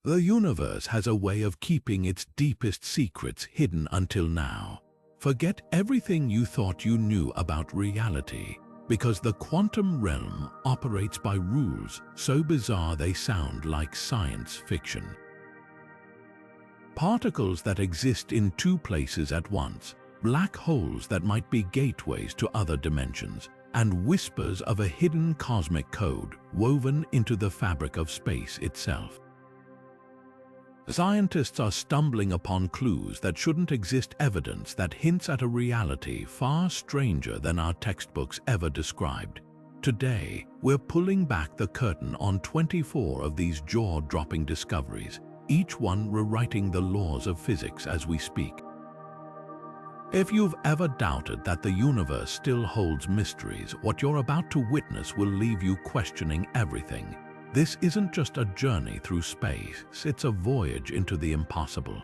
The universe has a way of keeping its deepest secrets hidden until now. Forget everything you thought you knew about reality, because the quantum realm operates by rules so bizarre they sound like science fiction. Particles that exist in two places at once, black holes that might be gateways to other dimensions, and whispers of a hidden cosmic code woven into the fabric of space itself. Scientists are stumbling upon clues that shouldn't exist, evidence that hints at a reality far stranger than our textbooks ever described. Today, we're pulling back the curtain on 24 of these jaw-dropping discoveries, each one rewriting the laws of physics as we speak. If you've ever doubted that the universe still holds mysteries, what you're about to witness will leave you questioning everything. This isn't just a journey through space, it's a voyage into the impossible.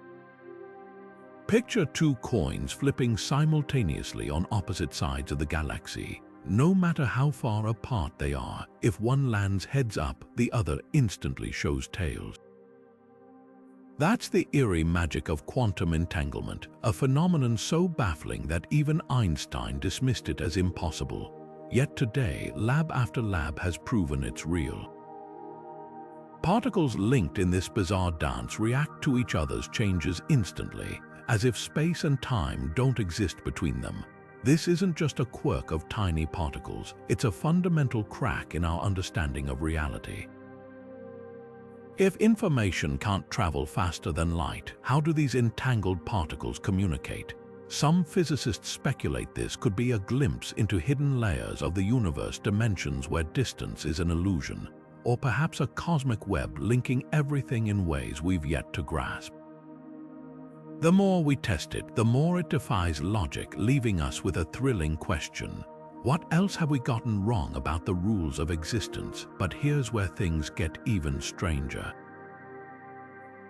Picture two coins flipping simultaneously on opposite sides of the galaxy. No matter how far apart they are, if one lands heads up, the other instantly shows tails. That's the eerie magic of quantum entanglement, a phenomenon so baffling that even Einstein dismissed it as impossible. Yet today, lab after lab has proven it's real. Particles linked in this bizarre dance react to each other's changes instantly, as if space and time don't exist between them. This isn't just a quirk of tiny particles, it's a fundamental crack in our understanding of reality. If information can't travel faster than light, how do these entangled particles communicate? Some physicists speculate this could be a glimpse into hidden layers of the universe, dimensions where distance is an illusion, or perhaps a cosmic web linking everything in ways we've yet to grasp. The more we test it, the more it defies logic, leaving us with a thrilling question. What else have we gotten wrong about the rules of existence? But here's where things get even stranger.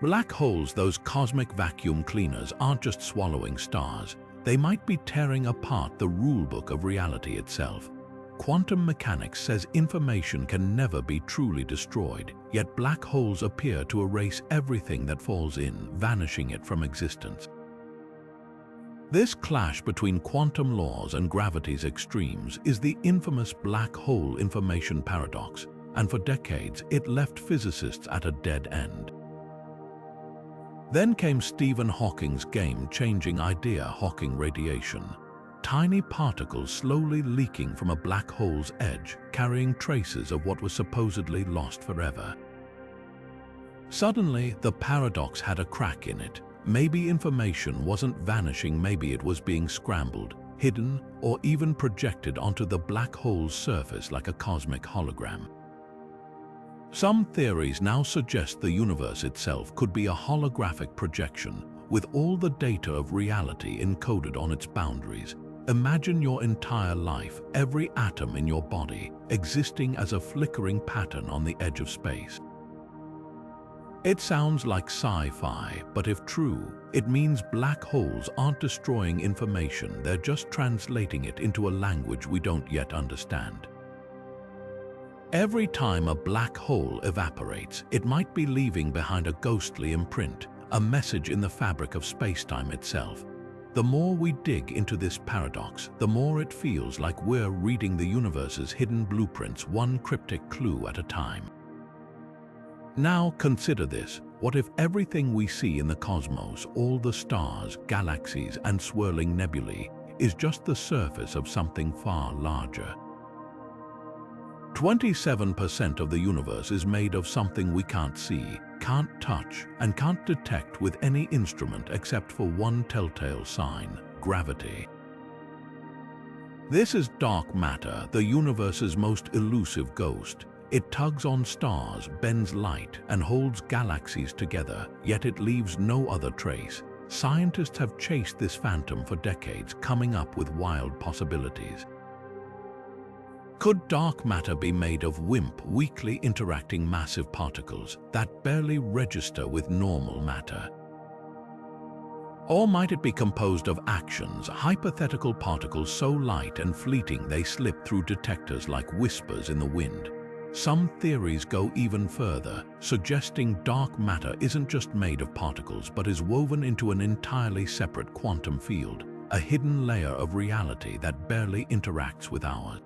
Black holes, those cosmic vacuum cleaners, aren't just swallowing stars. They might be tearing apart the rulebook of reality itself. Quantum mechanics says information can never be truly destroyed, yet black holes appear to erase everything that falls in, vanishing it from existence. This clash between quantum laws and gravity's extremes is the infamous black hole information paradox, and for decades it left physicists at a dead end. Then came Stephen Hawking's game-changing idea, Hawking radiation. Tiny particles slowly leaking from a black hole's edge, carrying traces of what was supposedly lost forever. Suddenly, the paradox had a crack in it. Maybe information wasn't vanishing, maybe it was being scrambled, hidden, or even projected onto the black hole's surface like a cosmic hologram. Some theories now suggest the universe itself could be a holographic projection, with all the data of reality encoded on its boundaries. Imagine your entire life, every atom in your body, existing as a flickering pattern on the edge of space. It sounds like sci-fi, but if true, it means black holes aren't destroying information, they're just translating it into a language we don't yet understand. Every time a black hole evaporates, it might be leaving behind a ghostly imprint, a message in the fabric of spacetime itself. The more we dig into this paradox, the more it feels like we're reading the universe's hidden blueprints, one cryptic clue at a time. Now consider this. What if everything we see in the cosmos, all the stars, galaxies, and swirling nebulae, is just the surface of something far larger? 27% of the universe is made of something we can't see, can't touch, and can't detect with any instrument except for one telltale sign: gravity. This is dark matter, the universe's most elusive ghost. It tugs on stars, bends light, and holds galaxies together, yet it leaves no other trace. Scientists have chased this phantom for decades, coming up with wild possibilities. Could dark matter be made of weakly interacting massive particles that barely register with normal matter? Or might it be composed of actions, hypothetical particles so light and fleeting they slip through detectors like whispers in the wind? Some theories go even further, suggesting dark matter isn't just made of particles but is woven into an entirely separate quantum field, a hidden layer of reality that barely interacts with ours.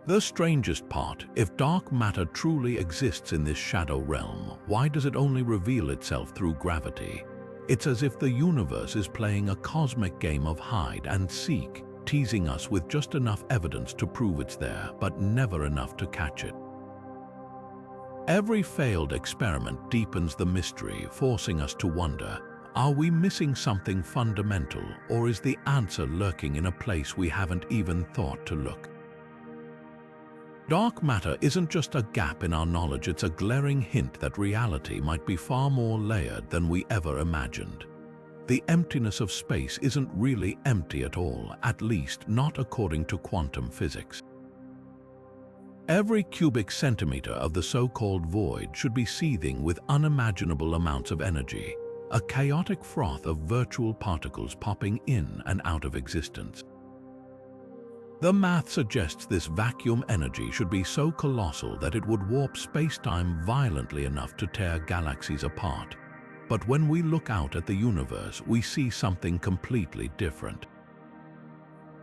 The strangest part, if dark matter truly exists in this shadow realm, why does it only reveal itself through gravity? It's as if the universe is playing a cosmic game of hide and seek, teasing us with just enough evidence to prove it's there, but never enough to catch it. Every failed experiment deepens the mystery, forcing us to wonder, are we missing something fundamental, or is the answer lurking in a place we haven't even thought to look? Dark matter isn't just a gap in our knowledge, it's a glaring hint that reality might be far more layered than we ever imagined. The emptiness of space isn't really empty at all, at least not according to quantum physics. Every cubic centimeter of the so-called void should be seething with unimaginable amounts of energy, a chaotic froth of virtual particles popping in and out of existence. The math suggests this vacuum energy should be so colossal that it would warp space-time violently enough to tear galaxies apart. But when we look out at the universe, we see something completely different.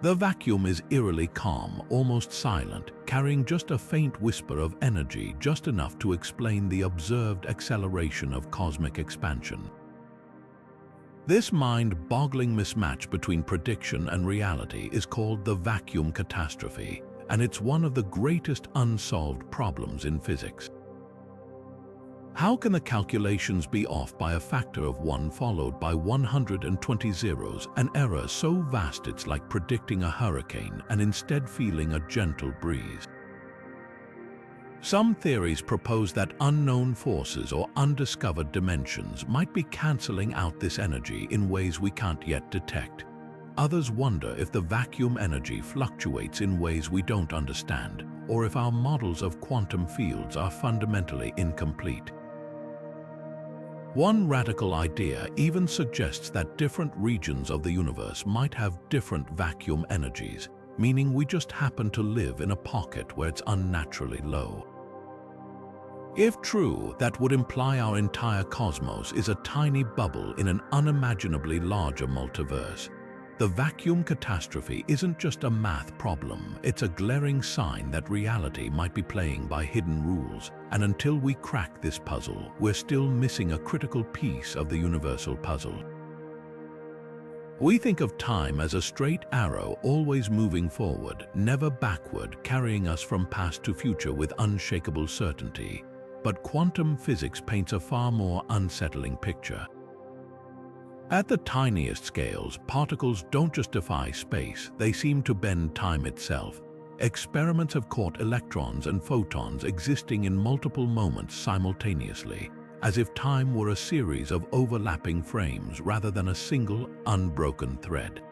The vacuum is eerily calm, almost silent, carrying just a faint whisper of energy, just enough to explain the observed acceleration of cosmic expansion. This mind-boggling mismatch between prediction and reality is called the vacuum catastrophe, and it's one of the greatest unsolved problems in physics. How can the calculations be off by a factor of 1 followed by 120 zeros, an error so vast it's like predicting a hurricane and instead feeling a gentle breeze? Some theories propose that unknown forces or undiscovered dimensions might be cancelling out this energy in ways we can't yet detect. Others wonder if the vacuum energy fluctuates in ways we don't understand, or if our models of quantum fields are fundamentally incomplete. One radical idea even suggests that different regions of the universe might have different vacuum energies, meaning we just happen to live in a pocket where it's unnaturally low. If true, that would imply our entire cosmos is a tiny bubble in an unimaginably larger multiverse. The vacuum catastrophe isn't just a math problem, it's a glaring sign that reality might be playing by hidden rules, and until we crack this puzzle, we're still missing a critical piece of the universal puzzle. We think of time as a straight arrow always moving forward, never backward, carrying us from past to future with unshakable certainty. But quantum physics paints a far more unsettling picture. At the tiniest scales, particles don't just defy space, they seem to bend time itself. Experiments have caught electrons and photons existing in multiple moments simultaneously, as if time were a series of overlapping frames rather than a single, unbroken thread.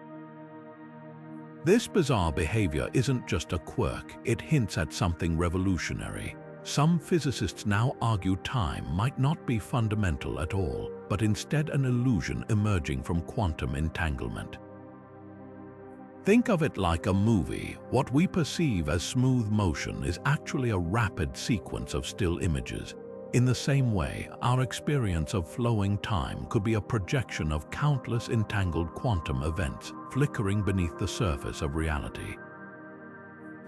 This bizarre behavior isn't just a quirk, it hints at something revolutionary. Some physicists now argue time might not be fundamental at all, but instead an illusion emerging from quantum entanglement. Think of it like a movie. What we perceive as smooth motion is actually a rapid sequence of still images. In the same way, our experience of flowing time could be a projection of countless entangled quantum events flickering beneath the surface of reality.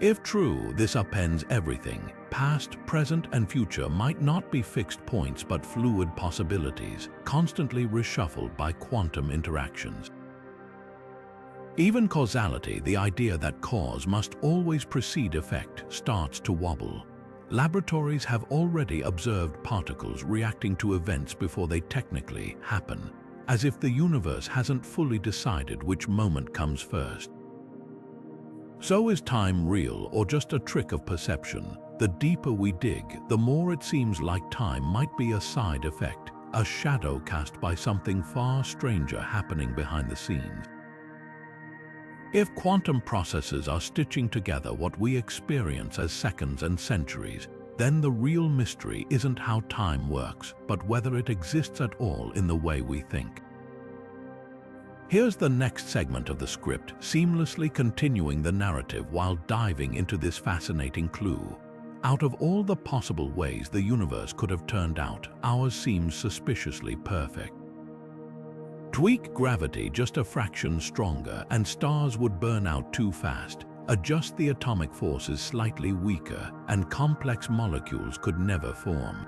If true, this upends everything. Past, present, and future might not be fixed points but fluid possibilities, constantly reshuffled by quantum interactions. Even causality, the idea that cause must always precede effect, starts to wobble. Laboratories have already observed particles reacting to events before they technically happen, as if the universe hasn't fully decided which moment comes first. So is time real or just a trick of perception? The deeper we dig, the more it seems like time might be a side effect, a shadow cast by something far stranger happening behind the scenes. If quantum processes are stitching together what we experience as seconds and centuries, then the real mystery isn't how time works, but whether it exists at all in the way we think. Here's the next segment of the script, seamlessly continuing the narrative while diving into this fascinating clue. Out of all the possible ways the universe could have turned out, ours seems suspiciously perfect. Tweak gravity just a fraction stronger and stars would burn out too fast. Adjust the atomic forces slightly weaker and complex molecules could never form.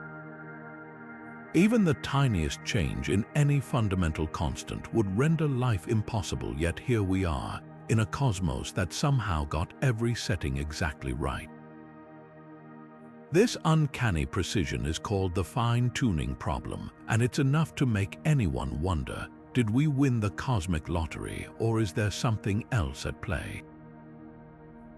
Even the tiniest change in any fundamental constant would render life impossible, yet here we are, in a cosmos that somehow got every setting exactly right. This uncanny precision is called the fine-tuning problem, and it's enough to make anyone wonder, did we win the cosmic lottery, or is there something else at play?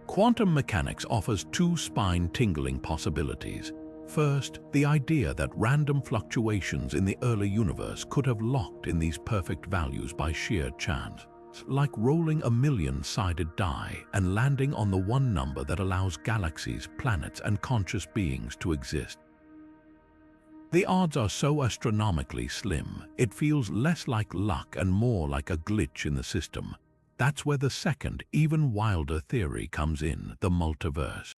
Quantum mechanics offers two spine-tingling possibilities. First, the idea that random fluctuations in the early universe could have locked in these perfect values by sheer chance, like rolling a million-sided die and landing on the one number that allows galaxies, planets, and conscious beings to exist. The odds are so astronomically slim, it feels less like luck and more like a glitch in the system. That's where the second, even wilder theory comes in, the multiverse.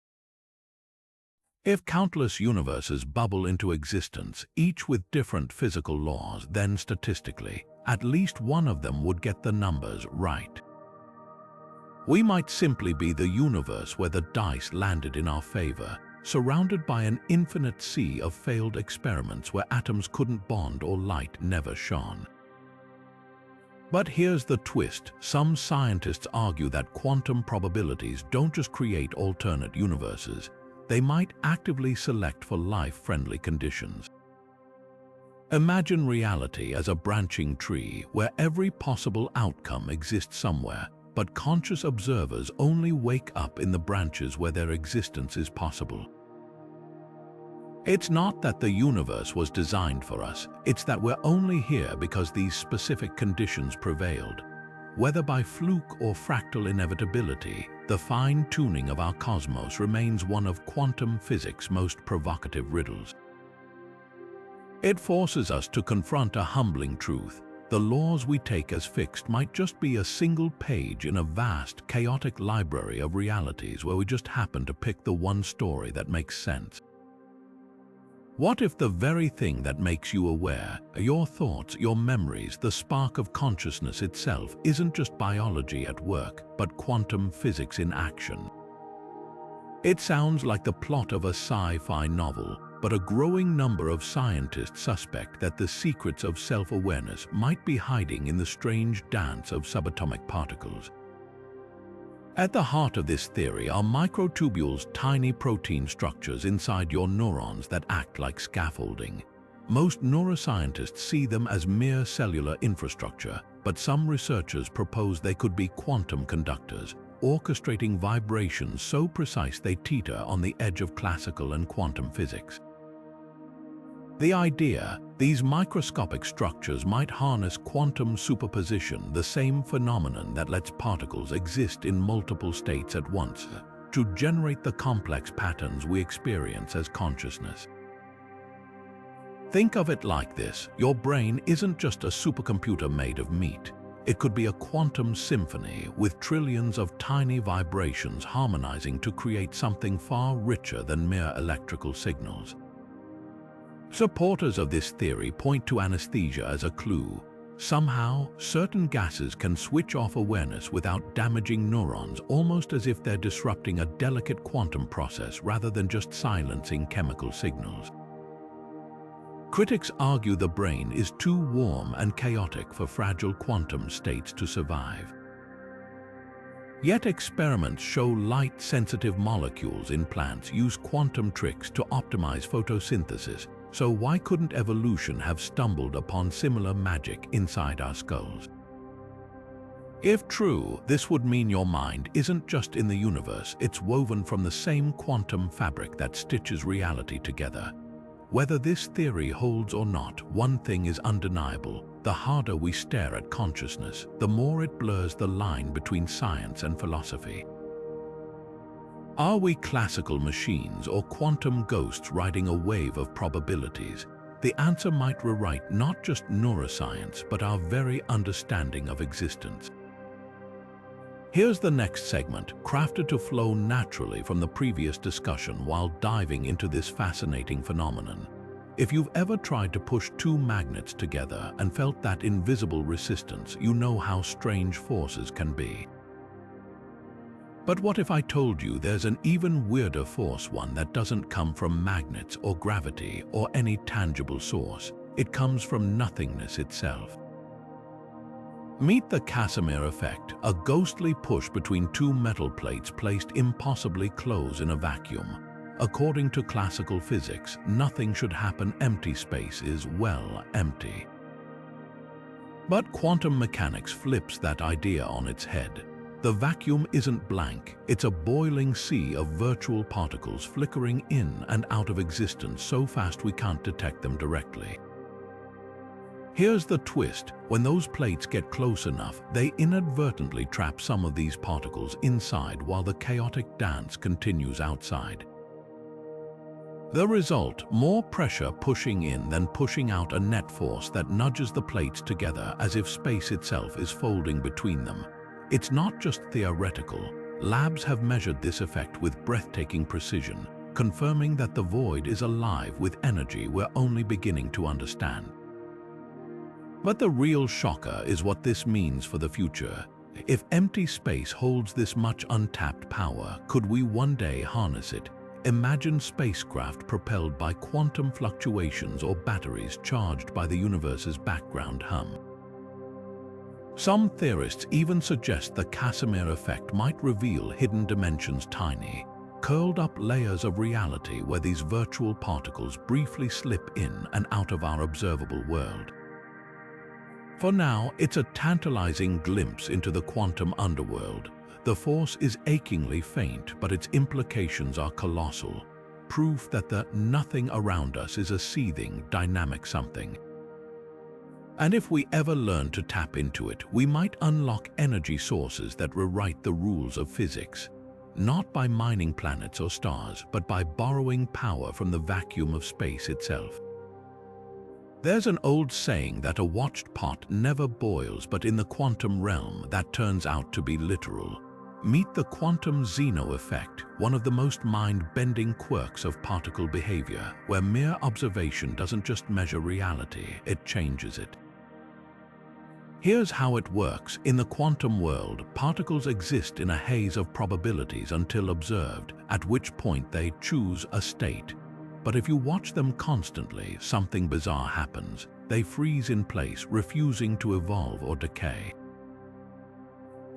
If countless universes bubble into existence, each with different physical laws, then statistically, at least one of them would get the numbers right. We might simply be the universe where the dice landed in our favor, surrounded by an infinite sea of failed experiments where atoms couldn't bond or light never shone. But here's the twist. Some scientists argue that quantum probabilities don't just create alternate universes, they might actively select for life-friendly conditions. Imagine reality as a branching tree where every possible outcome exists somewhere, but conscious observers only wake up in the branches where their existence is possible. It's not that the universe was designed for us, it's that we're only here because these specific conditions prevailed. Whether by fluke or fractal inevitability, the fine-tuning of our cosmos remains one of quantum physics' most provocative riddles. It forces us to confront a humbling truth. The laws we take as fixed might just be a single page in a vast, chaotic library of realities where we just happen to pick the one story that makes sense. What if the very thing that makes you aware, your thoughts, your memories, the spark of consciousness itself, isn't just biology at work, but quantum physics in action? It sounds like the plot of a sci-fi novel, but a growing number of scientists suspect that the secrets of self-awareness might be hiding in the strange dance of subatomic particles. At the heart of this theory are microtubules, tiny protein structures inside your neurons that act like scaffolding. Most neuroscientists see them as mere cellular infrastructure, but some researchers propose they could be quantum conductors, orchestrating vibrations so precise they teeter on the edge of classical and quantum physics. The idea, these microscopic structures might harness quantum superposition, the same phenomenon that lets particles exist in multiple states at once, to generate the complex patterns we experience as consciousness. Think of it like this: your brain isn't just a supercomputer made of meat. It could be a quantum symphony with trillions of tiny vibrations harmonizing to create something far richer than mere electrical signals. Supporters of this theory point to anesthesia as a clue. Somehow, certain gases can switch off awareness without damaging neurons, almost as if they're disrupting a delicate quantum process rather than just silencing chemical signals. Critics argue the brain is too warm and chaotic for fragile quantum states to survive. Yet experiments show light-sensitive molecules in plants use quantum tricks to optimize photosynthesis, so why couldn't evolution have stumbled upon similar magic inside our skulls? If true, this would mean your mind isn't just in the universe, it's woven from the same quantum fabric that stitches reality together. Whether this theory holds or not, one thing is undeniable: the harder we stare at consciousness, the more it blurs the line between science and philosophy. Are we classical machines or quantum ghosts riding a wave of probabilities? The answer might rewrite not just neuroscience, but our very understanding of existence. Here's the next segment, crafted to flow naturally from the previous discussion while diving into this fascinating phenomenon. If you've ever tried to push two magnets together and felt that invisible resistance, you know how strange forces can be. But what if I told you there's an even weirder force, one that doesn't come from magnets or gravity or any tangible source? It comes from nothingness itself. Meet the Casimir Effect, a ghostly push between two metal plates placed impossibly close in a vacuum. According to classical physics, nothing should happen. Empty space is, well, empty. But quantum mechanics flips that idea on its head. The vacuum isn't blank, it's a boiling sea of virtual particles flickering in and out of existence so fast we can't detect them directly. Here's the twist: when those plates get close enough, they inadvertently trap some of these particles inside while the chaotic dance continues outside. The result: more pressure pushing in than pushing out, a net force that nudges the plates together as if space itself is folding between them. It's not just theoretical. Labs have measured this effect with breathtaking precision, confirming that the void is alive with energy we're only beginning to understand. But the real shocker is what this means for the future. If empty space holds this much untapped power, could we one day harness it? Imagine spacecraft propelled by quantum fluctuations or batteries charged by the universe's background hum. Some theorists even suggest the Casimir Effect might reveal hidden dimensions, tiny, curled-up layers of reality where these virtual particles briefly slip in and out of our observable world. For now, it's a tantalizing glimpse into the quantum underworld. The force is achingly faint, but its implications are colossal. Proof that the nothing around us is a seething, dynamic something. And if we ever learn to tap into it, we might unlock energy sources that rewrite the rules of physics. Not by mining planets or stars, but by borrowing power from the vacuum of space itself. There's an old saying that a watched pot never boils, but in the quantum realm that turns out to be literal. Meet the quantum Zeno effect, one of the most mind-bending quirks of particle behavior, where mere observation doesn't just measure reality, it changes it. Here's how it works. In the quantum world, particles exist in a haze of probabilities until observed, at which point they choose a state. But if you watch them constantly, something bizarre happens. They freeze in place, refusing to evolve or decay.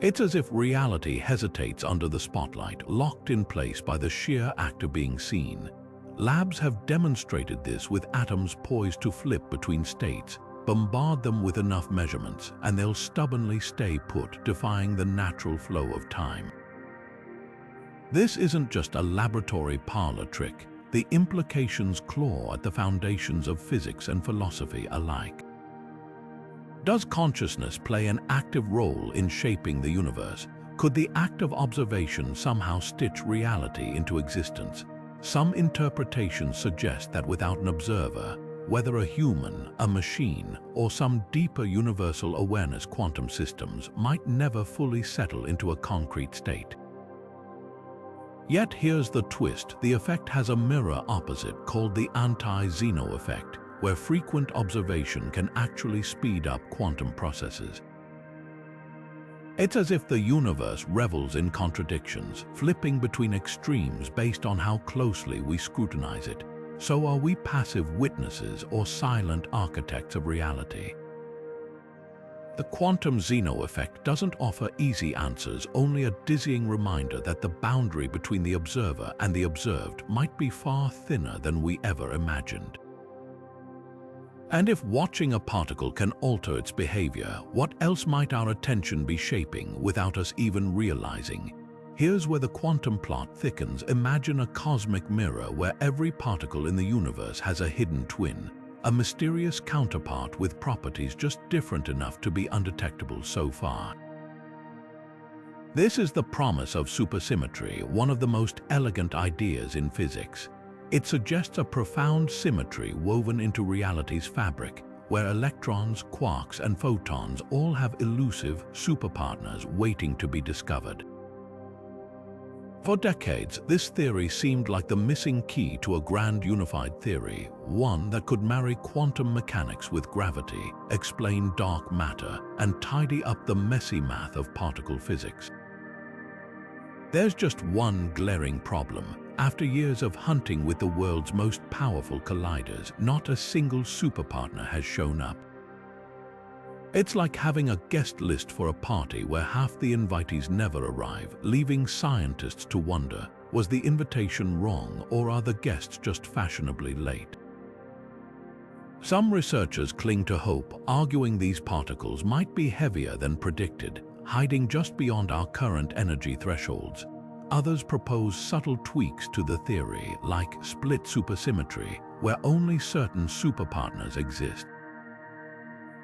It's as if reality hesitates under the spotlight, locked in place by the sheer act of being seen. Labs have demonstrated this with atoms poised to flip between states. Bombard them with enough measurements, and they'll stubbornly stay put, defying the natural flow of time. This isn't just a laboratory parlor trick. The implications claw at the foundations of physics and philosophy alike. Does consciousness play an active role in shaping the universe? Could the act of observation somehow stitch reality into existence? Some interpretations suggest that without an observer, whether a human, a machine, or some deeper universal awareness, quantum systems might never fully settle into a concrete state. Yet here's the twist: the effect has a mirror opposite called the anti-Zeno effect, where frequent observation can actually speed up quantum processes. It's as if the universe revels in contradictions, flipping between extremes based on how closely we scrutinize it. So are we passive witnesses or silent architects of reality? The quantum Zeno effect doesn't offer easy answers, only a dizzying reminder that the boundary between the observer and the observed might be far thinner than we ever imagined. And if watching a particle can alter its behavior, what else might our attention be shaping without us even realizing? Here's where the quantum plot thickens. Imagine a cosmic mirror where every particle in the universe has a hidden twin, a mysterious counterpart with properties just different enough to be undetectable so far. This is the promise of supersymmetry, one of the most elegant ideas in physics. It suggests a profound symmetry woven into reality's fabric, where electrons, quarks, and photons all have elusive superpartners waiting to be discovered. For decades, this theory seemed like the missing key to a grand unified theory, one that could marry quantum mechanics with gravity, explain dark matter, and tidy up the messy math of particle physics. There's just one glaring problem. After years of hunting with the world's most powerful colliders, not a single superpartner has shown up. It's like having a guest list for a party where half the invitees never arrive, leaving scientists to wonder, was the invitation wrong or are the guests just fashionably late? Some researchers cling to hope, arguing these particles might be heavier than predicted, hiding just beyond our current energy thresholds. Others propose subtle tweaks to the theory, like split supersymmetry, where only certain superpartners exist.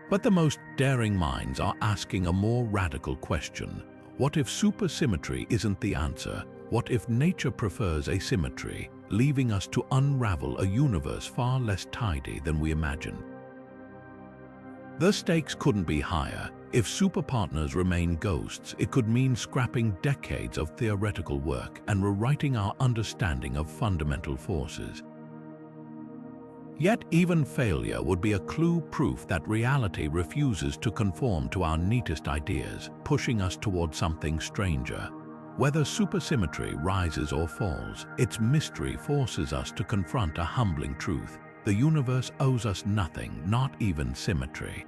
But the most daring minds are asking a more radical question. What if supersymmetry isn't the answer? What if nature prefers asymmetry, leaving us to unravel a universe far less tidy than we imagine? The stakes couldn't be higher. If superpartners remain ghosts, it could mean scrapping decades of theoretical work and rewriting our understanding of fundamental forces. Yet even failure would be a clue proof that reality refuses to conform to our neatest ideas, pushing us toward something stranger. Whether supersymmetry rises or falls, its mystery forces us to confront a humbling truth. The universe owes us nothing, not even symmetry.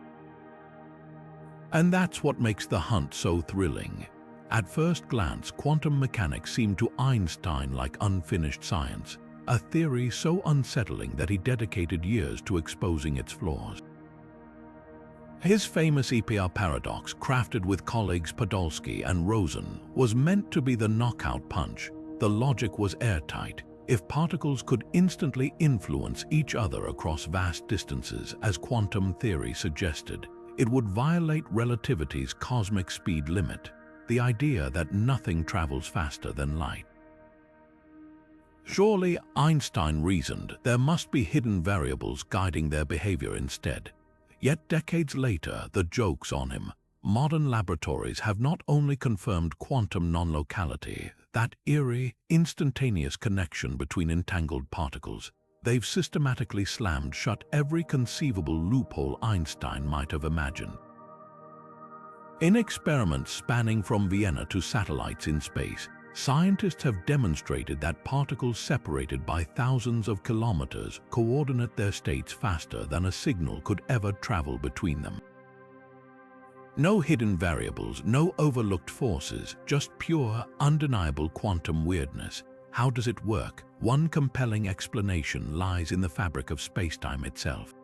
And that's what makes the hunt so thrilling. At first glance, quantum mechanics seemed to Einstein like unfinished science, a theory so unsettling that he dedicated years to exposing its flaws. His famous Fermi Paradox, crafted with colleagues Podolsky and Rosen, was meant to be the knockout punch. The logic was airtight. If particles could instantly influence each other across vast distances, as quantum theory suggested, it would violate relativity's cosmic speed limit, the idea that nothing travels faster than light. Surely, Einstein reasoned, there must be hidden variables guiding their behavior instead. Yet decades later, the joke's on him. Modern laboratories have not only confirmed quantum nonlocality, that eerie, instantaneous connection between entangled particles, they've systematically slammed shut every conceivable loophole Einstein might have imagined. In experiments spanning from Vienna to satellites in space, scientists have demonstrated that particles separated by thousands of kilometers coordinate their states faster than a signal could ever travel between them. No hidden variables, no overlooked forces, just pure, undeniable quantum weirdness. How does it work? One compelling explanation lies in the fabric of spacetime itself.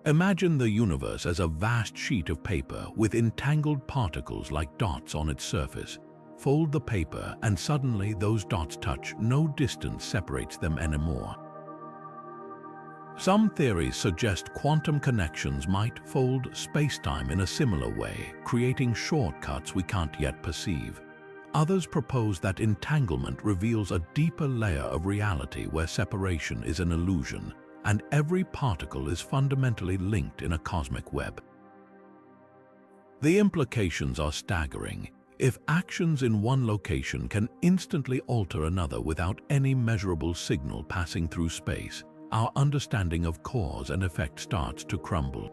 Imagine the universe as a vast sheet of paper with entangled particles like dots on its surface. Fold the paper and suddenly those dots touch. No distance separates them anymore. Some theories suggest quantum connections might fold spacetime in a similar way, creating shortcuts we can't yet perceive. Others propose that entanglement reveals a deeper layer of reality where separation is an illusion, and every particle is fundamentally linked in a cosmic web. The implications are staggering. If actions in one location can instantly alter another without any measurable signal passing through space, our understanding of cause and effect starts to crumble.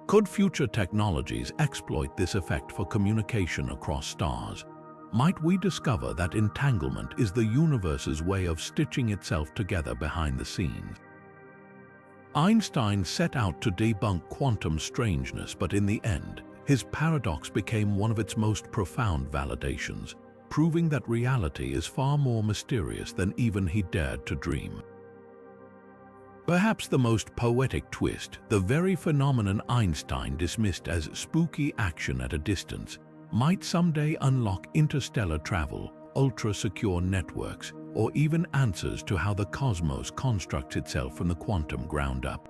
Could future technologies exploit this effect for communication across stars? Might we discover that entanglement is the universe's way of stitching itself together behind the scenes? Einstein set out to debunk quantum strangeness, but in the end, his paradox became one of its most profound validations, proving that reality is far more mysterious than even he dared to dream. Perhaps the most poetic twist, the very phenomenon Einstein dismissed as spooky action at a distance, might someday unlock interstellar travel, ultra-secure networks, or even answers to how the cosmos constructs itself from the quantum ground up.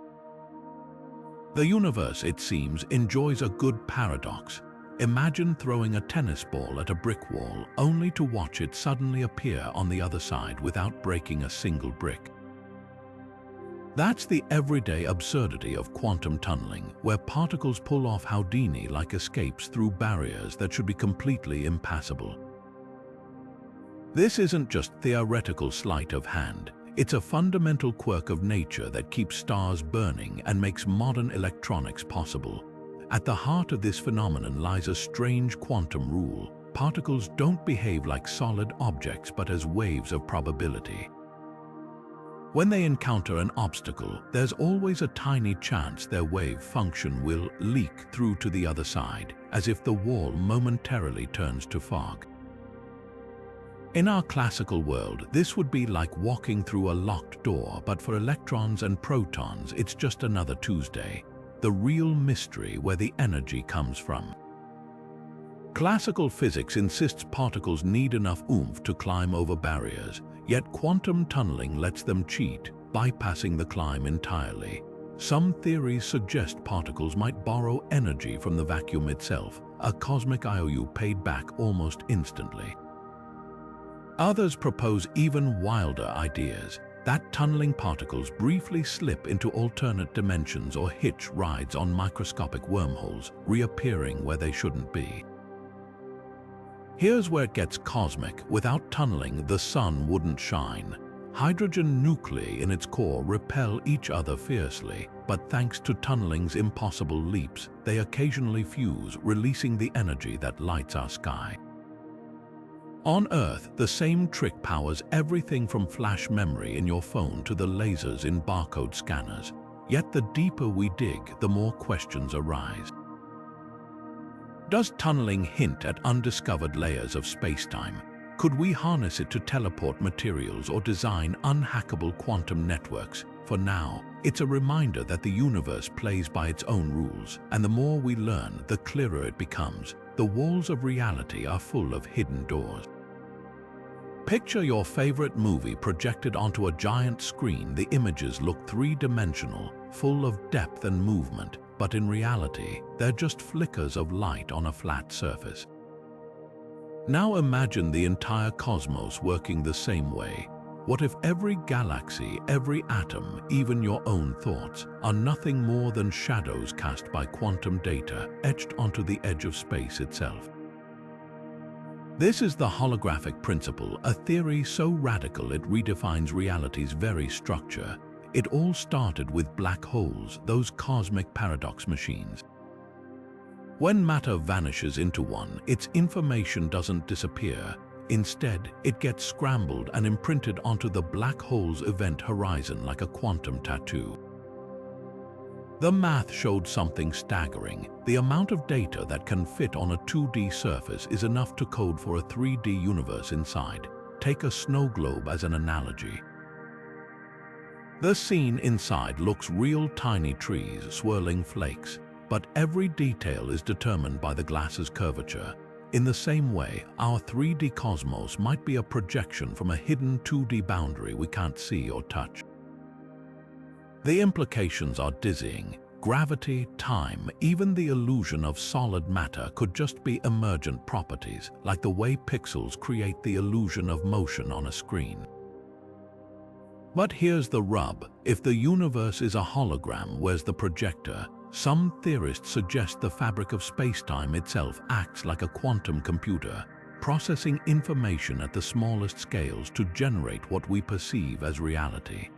The universe, it seems, enjoys a good paradox. Imagine throwing a tennis ball at a brick wall only to watch it suddenly appear on the other side without breaking a single brick. That's the everyday absurdity of quantum tunneling, where particles pull off Houdini-like escapes through barriers that should be completely impassable. This isn't just theoretical sleight of hand. It's a fundamental quirk of nature that keeps stars burning and makes modern electronics possible. At the heart of this phenomenon lies a strange quantum rule. Particles don't behave like solid objects but as waves of probability. When they encounter an obstacle, there's always a tiny chance their wave function will leak through to the other side, as if the wall momentarily turns to fog. In our classical world, this would be like walking through a locked door, but for electrons and protons, it's just another Tuesday. The real mystery where the energy comes from. Classical physics insists particles need enough oomph to climb over barriers, yet quantum tunneling lets them cheat, bypassing the climb entirely. Some theories suggest particles might borrow energy from the vacuum itself, a cosmic IOU paid back almost instantly. Others propose even wilder ideas, that tunneling particles briefly slip into alternate dimensions or hitch rides on microscopic wormholes, reappearing where they shouldn't be. Here's where it gets cosmic. Without tunneling, the sun wouldn't shine. Hydrogen nuclei in its core repel each other fiercely, but thanks to tunneling's impossible leaps, they occasionally fuse, releasing the energy that lights our sky. On Earth, the same trick powers everything from flash memory in your phone to the lasers in barcode scanners. Yet the deeper we dig, the more questions arise. Does tunneling hint at undiscovered layers of space-time? Could we harness it to teleport materials or design unhackable quantum networks? For now, it's a reminder that the universe plays by its own rules, and the more we learn, the clearer it becomes. The walls of reality are full of hidden doors. Picture your favorite movie projected onto a giant screen. The images look three-dimensional, full of depth and movement, but in reality, they're just flickers of light on a flat surface. Now imagine the entire cosmos working the same way. What if every galaxy, every atom, even your own thoughts, are nothing more than shadows cast by quantum data etched onto the edge of space itself? This is the holographic principle, a theory so radical it redefines reality's very structure. It all started with black holes, those cosmic paradox machines. When matter vanishes into one, its information doesn't disappear. Instead, it gets scrambled and imprinted onto the black hole's event horizon like a quantum tattoo. The math showed something staggering. The amount of data that can fit on a 2D surface is enough to code for a 3D universe inside. Take a snow globe as an analogy. The scene inside looks real: tiny trees, swirling flakes, but every detail is determined by the glass's curvature. In the same way, our 3D cosmos might be a projection from a hidden 2D boundary we can't see or touch. The implications are dizzying. Gravity, time, even the illusion of solid matter could just be emergent properties, like the way pixels create the illusion of motion on a screen. But here's the rub. If the universe is a hologram, where's the projector? Some theorists suggest the fabric of space-time itself acts like a quantum computer, processing information at the smallest scales to generate what we perceive as reality.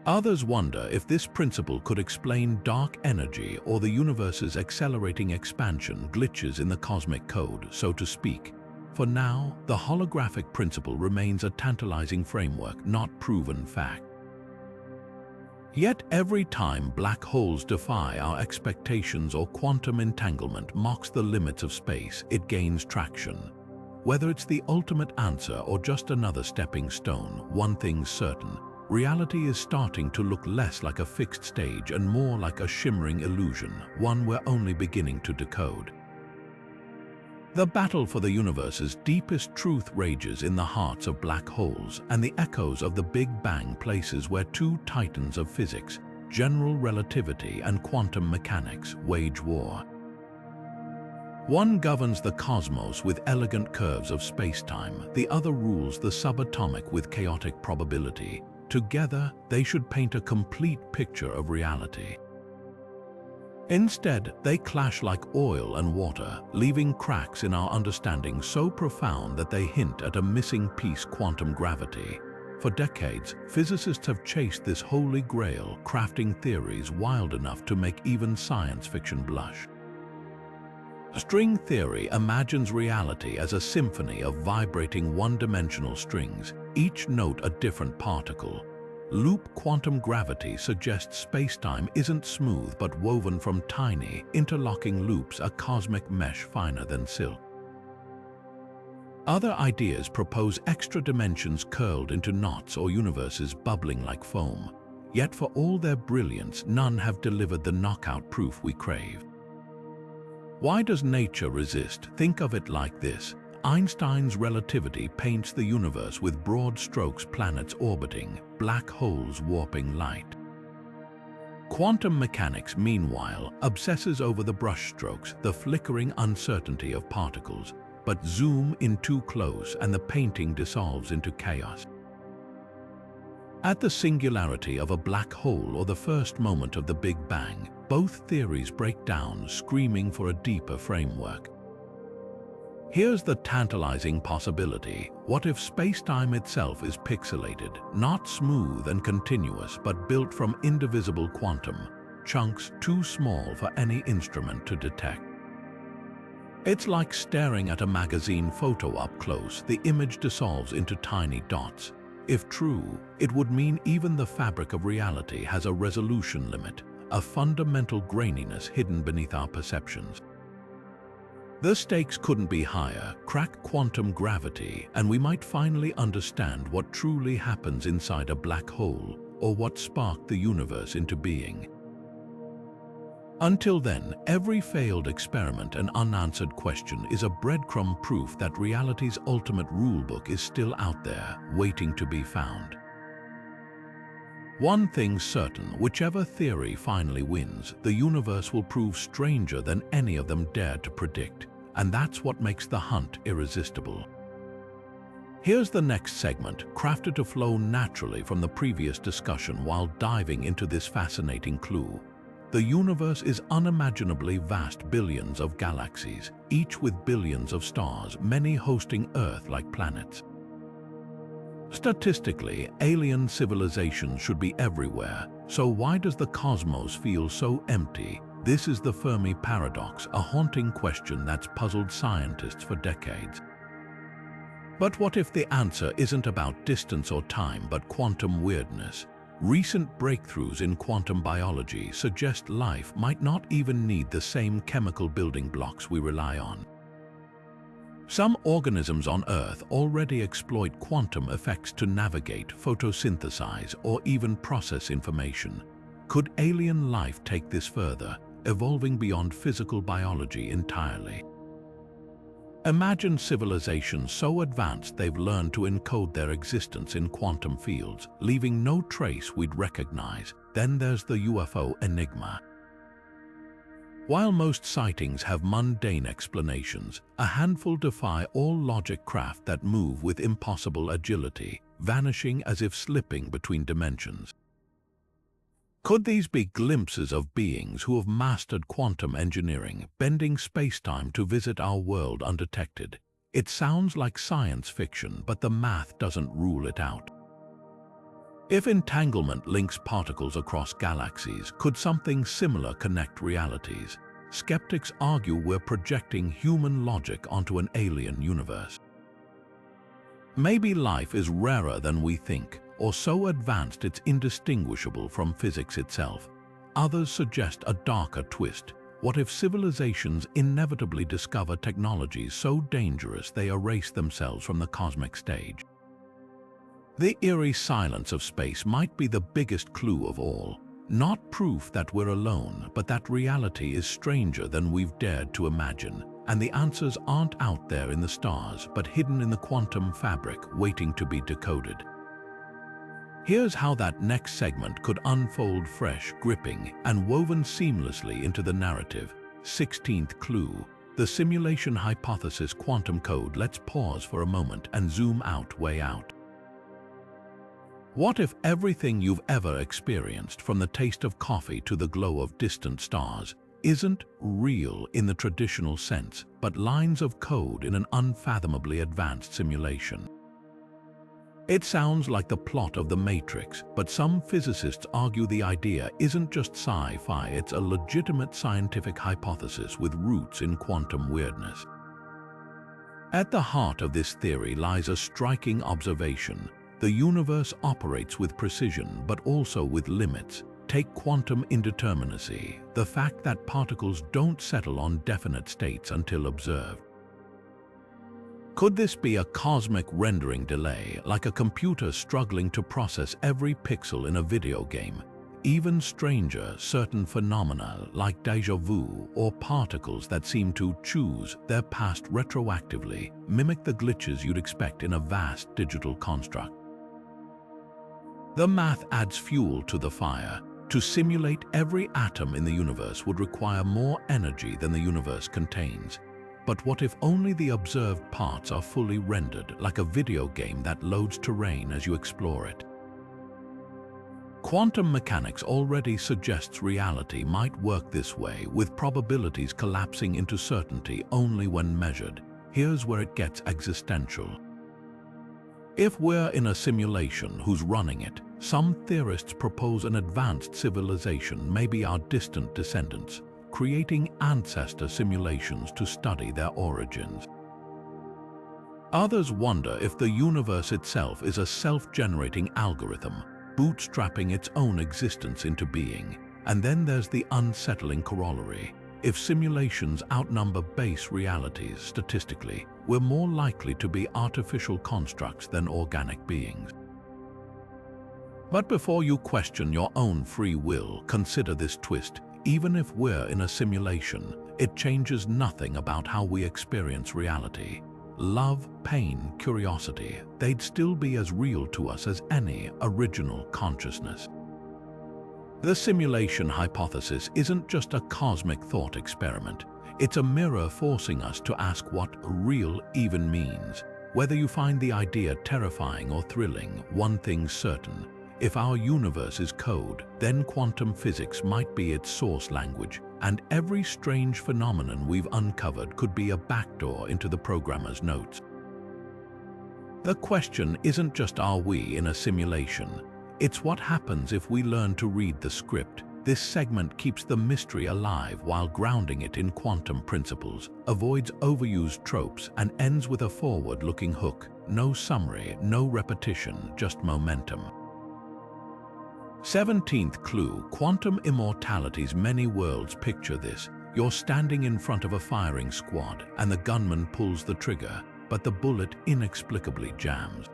Others wonder if this principle could explain dark energy or the universe's accelerating expansion, glitches in the cosmic code, so to speak. For now, the holographic principle remains a tantalizing framework, not proven fact. Yet every time black holes defy our expectations or quantum entanglement mocks the limits of space, it gains traction. Whether it's the ultimate answer or just another stepping stone, one thing's certain: reality is starting to look less like a fixed stage and more like a shimmering illusion, one we're only beginning to decode. The battle for the universe's deepest truth rages in the hearts of black holes, and the echoes of the Big Bang, places where two titans of physics, general relativity and quantum mechanics, wage war. One governs the cosmos with elegant curves of space-time, the other rules the subatomic with chaotic probability. Together, they should paint a complete picture of reality. Instead, they clash like oil and water, leaving cracks in our understanding so profound that they hint at a missing piece: quantum gravity. For decades, physicists have chased this holy grail, crafting theories wild enough to make even science fiction blush. String theory imagines reality as a symphony of vibrating one-dimensional strings, each note a different particle. Loop quantum gravity suggests spacetime isn't smooth but woven from tiny, interlocking loops, a cosmic mesh finer than silk. Other ideas propose extra dimensions curled into knots or universes bubbling like foam. Yet for all their brilliance, none have delivered the knockout proof we crave. Why does nature resist? Think of it like this. Einstein's relativity paints the universe with broad strokes: planets orbiting, black holes warping light. Quantum mechanics, meanwhile, obsesses over the brushstrokes, the flickering uncertainty of particles. But zoom in too close and the painting dissolves into chaos. At the singularity of a black hole or the first moment of the Big Bang, both theories break down, screaming for a deeper framework. Here's the tantalizing possibility. What if spacetime itself is pixelated, not smooth and continuous, but built from indivisible quantum chunks too small for any instrument to detect? It's like staring at a magazine photo up close. The image dissolves into tiny dots. If true, it would mean even the fabric of reality has a resolution limit, a fundamental graininess hidden beneath our perceptions. The stakes couldn't be higher. Crack quantum gravity, and we might finally understand what truly happens inside a black hole, or what sparked the universe into being. Until then, every failed experiment and unanswered question is a breadcrumb proof that reality's ultimate rulebook is still out there, waiting to be found. One thing's certain: whichever theory finally wins, the universe will prove stranger than any of them dared to predict. And that's what makes the hunt irresistible. Here's the next segment, crafted to flow naturally from the previous discussion while diving into this fascinating clue. The universe is unimaginably vast, billions of galaxies, each with billions of stars, many hosting Earth-like planets. Statistically, alien civilizations should be everywhere, so why does the cosmos feel so empty? This is the Fermi Paradox, a haunting question that's puzzled scientists for decades. But what if the answer isn't about distance or time, but quantum weirdness? Recent breakthroughs in quantum biology suggest life might not even need the same chemical building blocks we rely on. Some organisms on Earth already exploit quantum effects to navigate, photosynthesize, or even process information. Could alien life take this further, evolving beyond physical biology entirely? Imagine civilizations so advanced they've learned to encode their existence in quantum fields, leaving no trace we'd recognize. Then there's the UFO enigma. While most sightings have mundane explanations, a handful defy all logic: craft that move with impossible agility, vanishing as if slipping between dimensions. Could these be glimpses of beings who have mastered quantum engineering, bending spacetime to visit our world undetected? It sounds like science fiction, but the math doesn't rule it out. If entanglement links particles across galaxies, could something similar connect realities? Skeptics argue we're projecting human logic onto an alien universe. Maybe life is rarer than we think, or so advanced it's indistinguishable from physics itself. Others suggest a darker twist. What if civilizations inevitably discover technologies so dangerous they erase themselves from the cosmic stage? The eerie silence of space might be the biggest clue of all. Not proof that we're alone, but that reality is stranger than we've dared to imagine. And the answers aren't out there in the stars, but hidden in the quantum fabric, waiting to be decoded. Here's how that next segment could unfold: fresh, gripping, and woven seamlessly into the narrative. 16th clue, the simulation hypothesis quantum code. Let's pause for a moment and zoom out, way out. What if everything you've ever experienced, from the taste of coffee to the glow of distant stars, isn't real in the traditional sense, but lines of code in an unfathomably advanced simulation? It sounds like the plot of The Matrix, but some physicists argue the idea isn't just sci-fi, it's a legitimate scientific hypothesis with roots in quantum weirdness. At the heart of this theory lies a striking observation. The universe operates with precision, but also with limits. Take quantum indeterminacy, the fact that particles don't settle on definite states until observed. Could this be a cosmic rendering delay, like a computer struggling to process every pixel in a video game? Even stranger, certain phenomena like déjà vu or particles that seem to choose their past retroactively mimic the glitches you'd expect in a vast digital construct. The math adds fuel to the fire. To simulate every atom in the universe would require more energy than the universe contains. But what if only the observed parts are fully rendered, like a video game that loads terrain as you explore it? Quantum mechanics already suggests reality might work this way, with probabilities collapsing into certainty only when measured. Here's where it gets existential. If we're in a simulation, who's running it? Some theorists propose an advanced civilization, maybe our distant descendants, creating ancestor simulations to study their origins. Others wonder if the universe itself is a self-generating algorithm, bootstrapping its own existence into being. And then there's the unsettling corollary. If simulations outnumber base realities statistically, we're more likely to be artificial constructs than organic beings. But before you question your own free will, consider this twist. Even if we're in a simulation, it changes nothing about how we experience reality. Love, pain, curiosity, they'd still be as real to us as any original consciousness. The simulation hypothesis isn't just a cosmic thought experiment. It's a mirror forcing us to ask what real even means. Whether you find the idea terrifying or thrilling, one thing's certain. If our universe is code, then quantum physics might be its source language, and every strange phenomenon we've uncovered could be a backdoor into the programmer's notes. The question isn't just, are we in a simulation? It's what happens if we learn to read the script. This segment keeps the mystery alive while grounding it in quantum principles, avoids overused tropes, and ends with a forward-looking hook. No summary, no repetition, just momentum. 17th clue, quantum immortality's many worlds. Picture this. You're standing in front of a firing squad, and the gunman pulls the trigger, but the bullet inexplicably jams.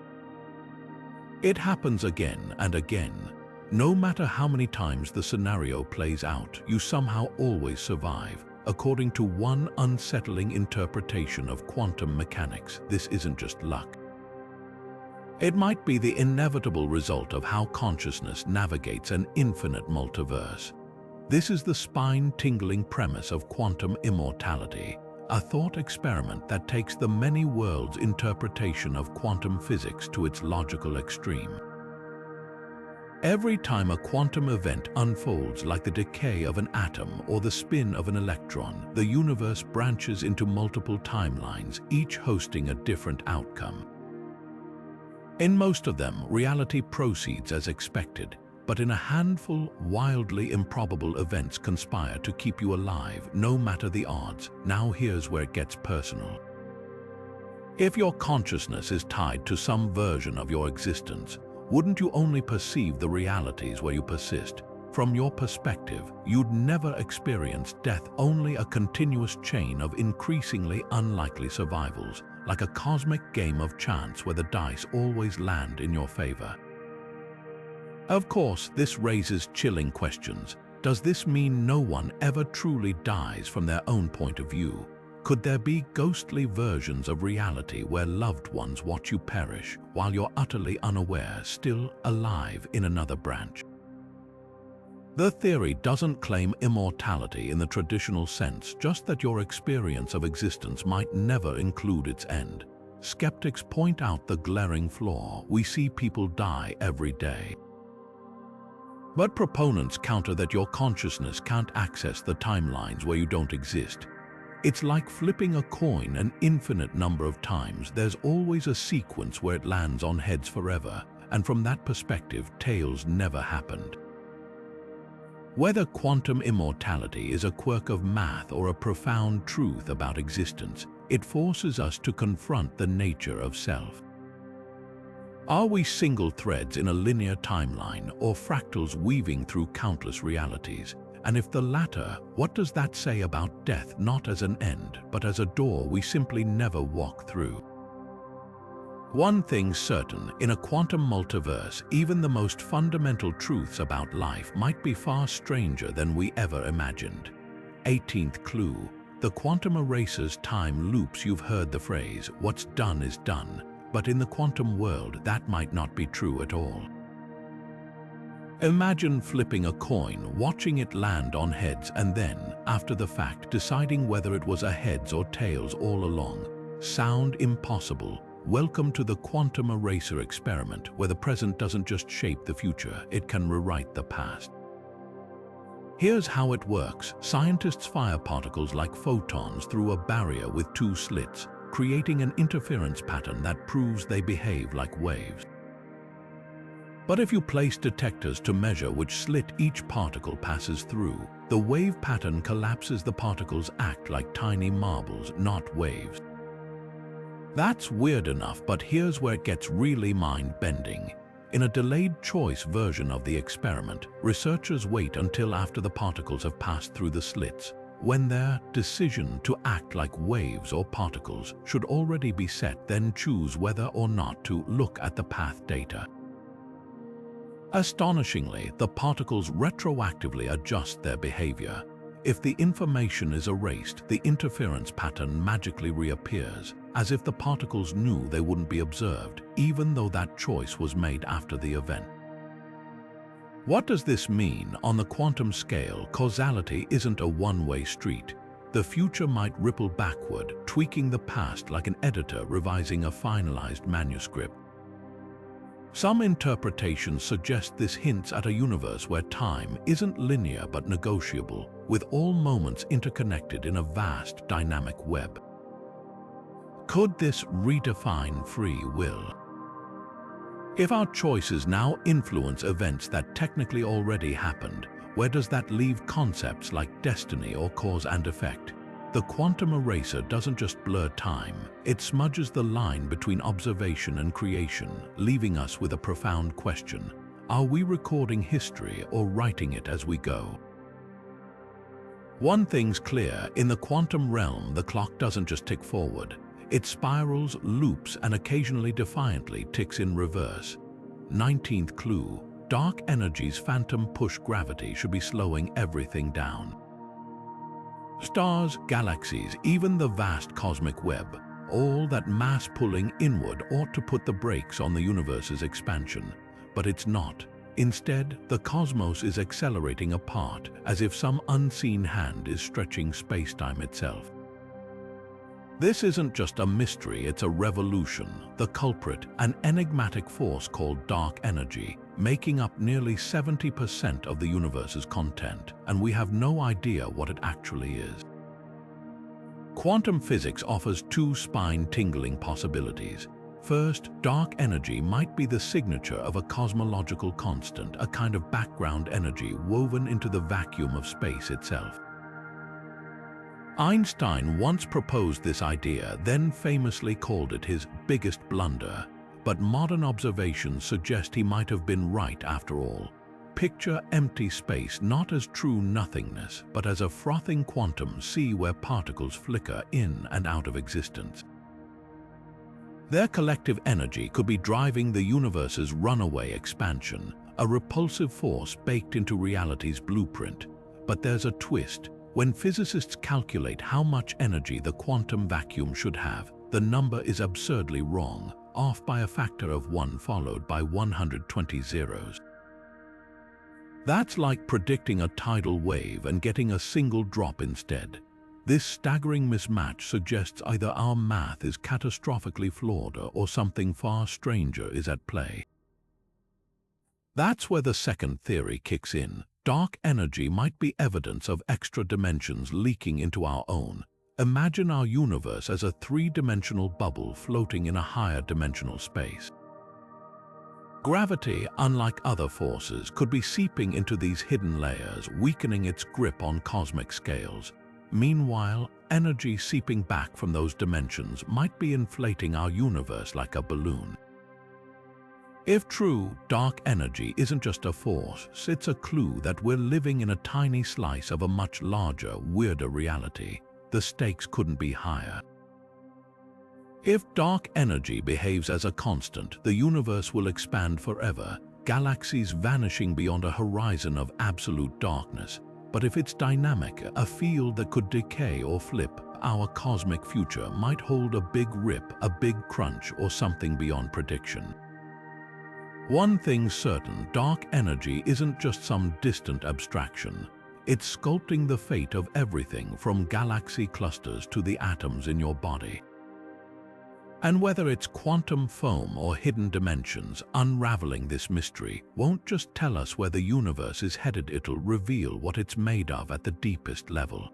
It happens again and again. No matter how many times the scenario plays out, you somehow always survive. According to one unsettling interpretation of quantum mechanics, this isn't just luck. It might be the inevitable result of how consciousness navigates an infinite multiverse. This is the spine-tingling premise of quantum immortality, a thought experiment that takes the many worlds interpretation of quantum physics to its logical extreme. Every time a quantum event unfolds, like the decay of an atom or the spin of an electron, the universe branches into multiple timelines, each hosting a different outcome. In most of them, reality proceeds as expected, but in a handful, wildly improbable events conspire to keep you alive, no matter the odds. Now here's where it gets personal. If your consciousness is tied to some version of your existence, wouldn't you only perceive the realities where you persist? From your perspective, you'd never experience death, only a continuous chain of increasingly unlikely survivals, like a cosmic game of chance where the dice always land in your favor. Of course, this raises chilling questions. Does this mean no one ever truly dies from their own point of view? Could there be ghostly versions of reality where loved ones watch you perish while you're utterly unaware, still alive in another branch? The theory doesn't claim immortality in the traditional sense, just that your experience of existence might never include its end. skeptics point out the glaring flaw. We see people die every day. But proponents counter that your consciousness can't access the timelines where you don't exist. It's like flipping a coin an infinite number of times. There's always a sequence where it lands on heads forever, and from that perspective, tails never happened. Whether quantum immortality is a quirk of math or a profound truth about existence, it forces us to confront the nature of self. Are we single threads in a linear timeline or fractals weaving through countless realities? And if the latter, what does that say about death, not as an end, but as a door we simply never walk through? One thing's certain, in a quantum multiverse, even the most fundamental truths about life might be far stranger than we ever imagined. 18th clue. The quantum erases time loops. You've heard the phrase, "what's done is done," but in the quantum world, that might not be true at all. Imagine flipping a coin, watching it land on heads, and then, after the fact, deciding whether it was a heads or tails all along. Sound impossible? Welcome to the quantum eraser experiment, where the present doesn't just shape the future, it can rewrite the past. Here's how it works. Scientists fire particles like photons through a barrier with two slits, creating an interference pattern that proves they behave like waves. But if you place detectors to measure which slit each particle passes through, the wave pattern collapses. The particles act like tiny marbles, not waves. That's weird enough, but here's where it gets really mind-bending. In a delayed choice version of the experiment, researchers wait until after the particles have passed through the slits, when their decision to act like waves or particles should already be set, then choose whether or not to look at the path data. Astonishingly, the particles retroactively adjust their behavior. If the information is erased, the interference pattern magically reappears, as if the particles knew they wouldn't be observed, even though that choice was made after the event. What does this mean? On the quantum scale, causality isn't a one-way street. The future might ripple backward, tweaking the past like an editor revising a finalized manuscript. Some interpretations suggest this hints at a universe where time isn't linear but negotiable, with all moments interconnected in a vast dynamic web. Could this redefine free will? If our choices now influence events that technically already happened, where does that leave concepts like destiny or cause and effect? The quantum eraser doesn't just blur time, it smudges the line between observation and creation, leaving us with a profound question. Are we recording history or writing it as we go? One thing's clear, in the quantum realm, the clock doesn't just tick forward. It spirals, loops, and occasionally defiantly ticks in reverse. 19th clue. Dark energy's phantom push gravity should be slowing everything down. Stars, galaxies, even the vast cosmic web, all that mass pulling inward ought to put the brakes on the universe's expansion. But it's not. Instead, the cosmos is accelerating apart, as if some unseen hand is stretching space-time itself. This isn't just a mystery, it's a revolution. The culprit, an enigmatic force called dark energy, making up nearly 70% of the universe's content, and we have no idea what it actually is. Quantum physics offers two spine-tingling possibilities. First, dark energy might be the signature of a cosmological constant, a kind of background energy woven into the vacuum of space itself. Einstein once proposed this idea, then famously called it his biggest blunder. But modern observations suggest he might have been right after all. Picture empty space not as true nothingness, but as a frothing quantum sea where particles flicker in and out of existence. Their collective energy could be driving the universe's runaway expansion, a repulsive force baked into reality's blueprint. But there's a twist. When physicists calculate how much energy the quantum vacuum should have, the number is absurdly wrong, off by a factor of 1 followed by 120 zeros. That's like predicting a tidal wave and getting a single drop instead. This staggering mismatch suggests either our math is catastrophically flawed or something far stranger is at play. That's where the second theory kicks in. Dark energy might be evidence of extra dimensions leaking into our own. Imagine our universe as a three-dimensional bubble floating in a higher dimensional space. Gravity, unlike other forces, could be seeping into these hidden layers, weakening its grip on cosmic scales. Meanwhile, energy seeping back from those dimensions might be inflating our universe like a balloon. If true, dark energy isn't just a force, it's a clue that we're living in a tiny slice of a much larger, weirder reality. The stakes couldn't be higher. If dark energy behaves as a constant, the universe will expand forever, galaxies vanishing beyond a horizon of absolute darkness. But if it's dynamic, a field that could decay or flip, our cosmic future might hold a big rip, a big crunch, or something beyond prediction. One thing's certain, dark energy isn't just some distant abstraction. It's sculpting the fate of everything from galaxy clusters to the atoms in your body. And whether it's quantum foam or hidden dimensions, unraveling this mystery won't just tell us where the universe is headed, it'll reveal what it's made of at the deepest level.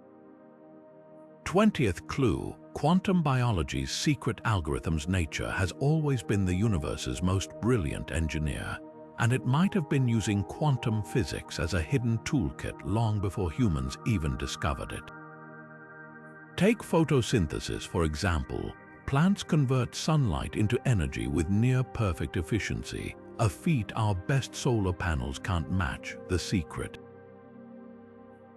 20th clue, quantum biology's secret algorithm's nature has always been the universe's most brilliant engineer, and it might have been using quantum physics as a hidden toolkit long before humans even discovered it. Take photosynthesis, for example. Plants convert sunlight into energy with near-perfect efficiency, a feat our best solar panels can't match. The secret.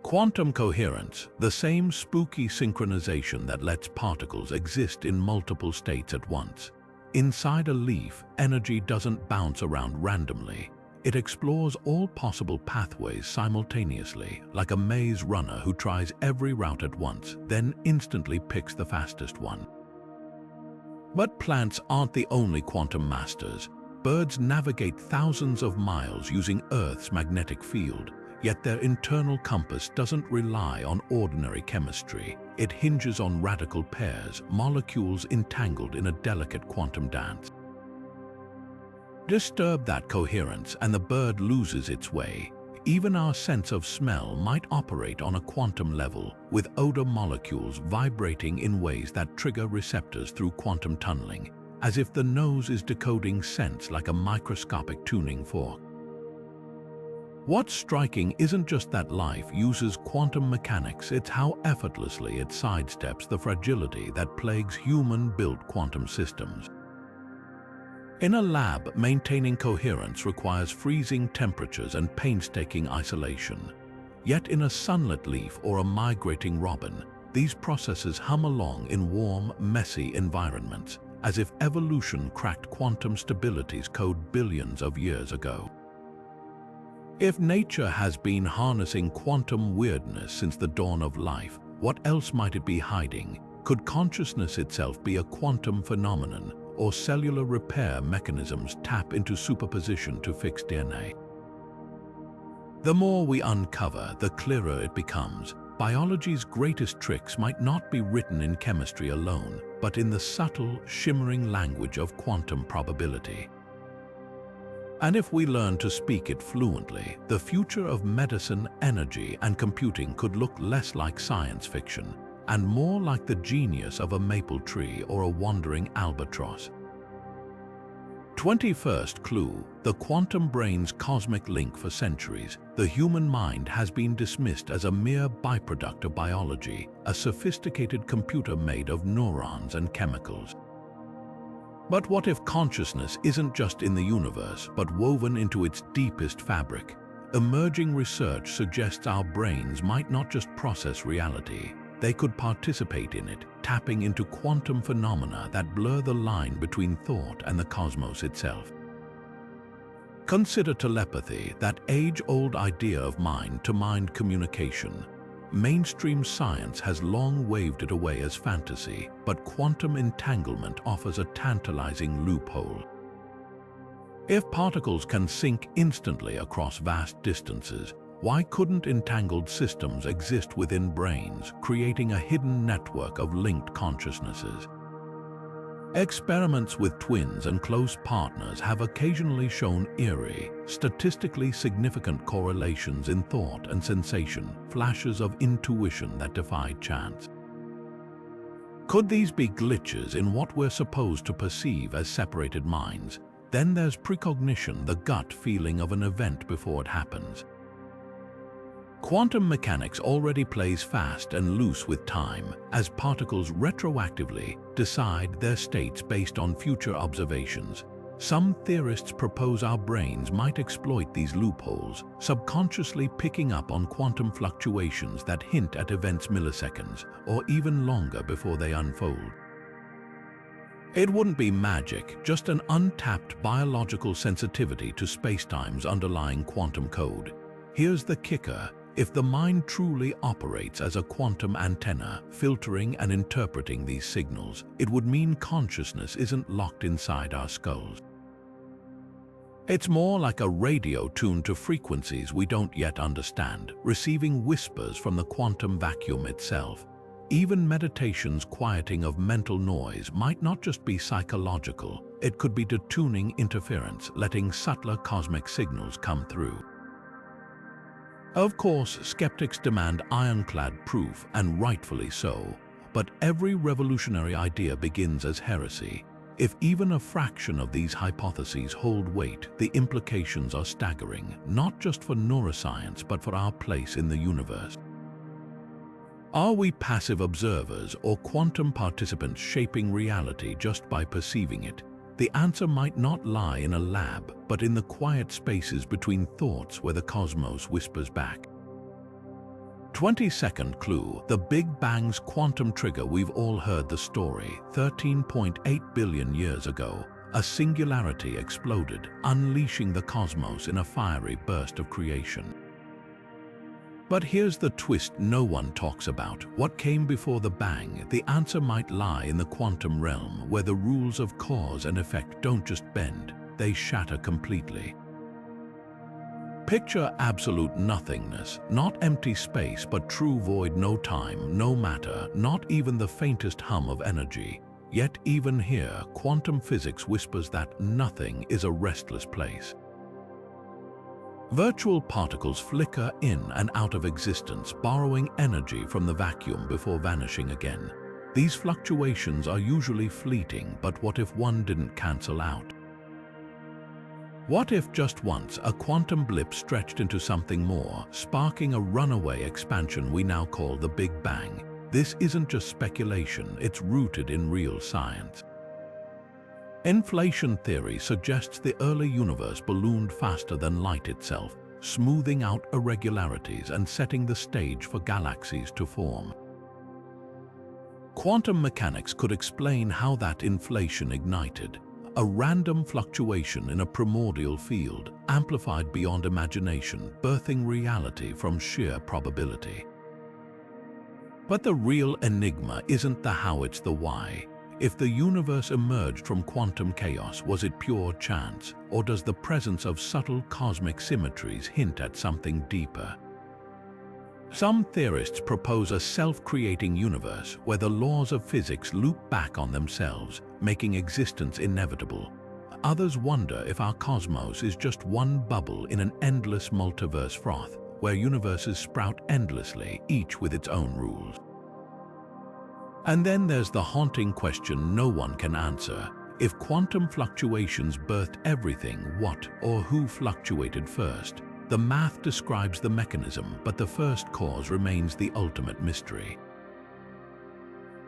Quantum coherence, the same spooky synchronization that lets particles exist in multiple states at once. Inside a leaf, energy doesn't bounce around randomly. It explores all possible pathways simultaneously, like a maze runner who tries every route at once, then instantly picks the fastest one. But plants aren't the only quantum masters. Birds navigate thousands of miles using Earth's magnetic field, yet their internal compass doesn't rely on ordinary chemistry. It hinges on radical pairs, molecules entangled in a delicate quantum dance. Disturb that coherence and the bird loses its way. Even our sense of smell might operate on a quantum level, with odor molecules vibrating in ways that trigger receptors through quantum tunneling, as if the nose is decoding scents like a microscopic tuning fork. What's striking isn't just that life uses quantum mechanics, it's how effortlessly it sidesteps the fragility that plagues human-built quantum systems. In a lab, maintaining coherence requires freezing temperatures and painstaking isolation. Yet in a sunlit leaf or a migrating robin, these processes hum along in warm, messy environments, as if evolution cracked quantum stability's code billions of years ago. If nature has been harnessing quantum weirdness since the dawn of life, what else might it be hiding? Could consciousness itself be a quantum phenomenon, or cellular repair mechanisms tap into superposition to fix DNA? The more we uncover, the clearer it becomes. Biology's greatest tricks might not be written in chemistry alone, but in the subtle, shimmering language of quantum probability. And if we learn to speak it fluently, the future of medicine, energy, and computing could look less like science fiction, and more like the genius of a maple tree or a wandering albatross. 21st clue, the quantum brain's cosmic link. For centuries, the human mind has been dismissed as a mere byproduct of biology, a sophisticated computer made of neurons and chemicals. But what if consciousness isn't just in the universe, but woven into its deepest fabric? Emerging research suggests our brains might not just process reality, they could participate in it, tapping into quantum phenomena that blur the line between thought and the cosmos itself. Consider telepathy, that age-old idea of mind-to-mind communication. Mainstream science has long waved it away as fantasy, but quantum entanglement offers a tantalizing loophole. If particles can sync instantly across vast distances, Why couldn't entangled systems exist within brains, creating a hidden network of linked consciousnesses? Experiments with twins and close partners have occasionally shown eerie, statistically significant correlations in thought and sensation, flashes of intuition that defy chance. Could these be glitches in what we're supposed to perceive as separated minds? Then there's precognition, the gut feeling of an event before it happens. Quantum mechanics already plays fast and loose with time, as particles retroactively decide their states based on future observations. Some theorists propose our brains might exploit these loopholes, subconsciously picking up on quantum fluctuations that hint at events milliseconds or even longer before they unfold. It wouldn't be magic, just an untapped biological sensitivity to spacetime's underlying quantum code. Here's the kicker. If the mind truly operates as a quantum antenna, filtering and interpreting these signals, it would mean consciousness isn't locked inside our skulls. It's more like a radio tuned to frequencies we don't yet understand, receiving whispers from the quantum vacuum itself. Even meditation's quieting of mental noise might not just be psychological, it could be detuning interference, letting subtler cosmic signals come through. Of course, skeptics demand ironclad proof, and rightfully so, but every revolutionary idea begins as heresy. If even a fraction of these hypotheses hold weight, the implications are staggering, not just for neuroscience but for our place in the universe. Are we passive observers or quantum participants shaping reality just by perceiving it? The answer might not lie in a lab, but in the quiet spaces between thoughts where the cosmos whispers back. 22nd clue, the Big Bang's quantum trigger. We've all heard the story. 13.8 billion years ago, a singularity exploded, unleashing the cosmos in a fiery burst of creation. But here's the twist no one talks about. What came before the bang? The answer might lie in the quantum realm, where the rules of cause and effect don't just bend, they shatter completely. Picture absolute nothingness, not empty space, but true void, no time, no matter, not even the faintest hum of energy. Yet even here, quantum physics whispers that nothing is a restless place. Virtual particles flicker in and out of existence, borrowing energy from the vacuum before vanishing again. These fluctuations are usually fleeting, but what if one didn't cancel out? What if just once a quantum blip stretched into something more, sparking a runaway expansion we now call the Big Bang? This isn't just speculation, it's rooted in real science. Inflation theory suggests the early universe ballooned faster than light itself, smoothing out irregularities and setting the stage for galaxies to form. Quantum mechanics could explain how that inflation ignited. A random fluctuation in a primordial field, amplified beyond imagination, birthing reality from sheer probability. But the real enigma isn't the how, it's the why. If the universe emerged from quantum chaos, was it pure chance, or does the presence of subtle cosmic symmetries hint at something deeper? Some theorists propose a self-creating universe where the laws of physics loop back on themselves, making existence inevitable. Others wonder if our cosmos is just one bubble in an endless multiverse froth, where universes sprout endlessly, each with its own rules. And then there's the haunting question no one can answer. If quantum fluctuations birthed everything, what or who fluctuated first? The math describes the mechanism, but the first cause remains the ultimate mystery.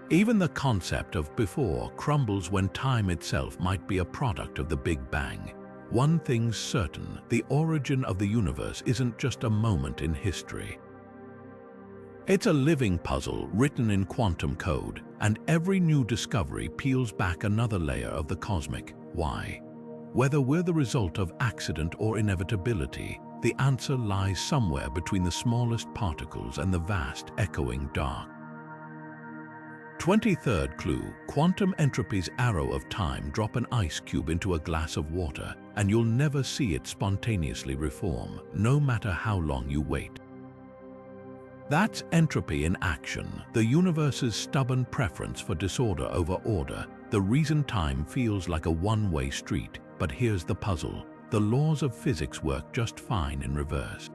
Even the concept of before crumbles when time itself might be a product of the Big Bang. One thing's certain, the origin of the universe isn't just a moment in history. It's a living puzzle written in quantum code, and every new discovery peels back another layer of the cosmic why. Whether we're the result of accident or inevitability, the answer lies somewhere between the smallest particles and the vast, echoing dark. 23rd clue, quantum entropy's arrow of time. Drop an ice cube into a glass of water. and you'll never see it spontaneously reform, no matter how long you wait. That's entropy in action, the universe's stubborn preference for disorder over order, the reason time feels like a one-way street. But here's the puzzle. The laws of physics work just fine in reverse.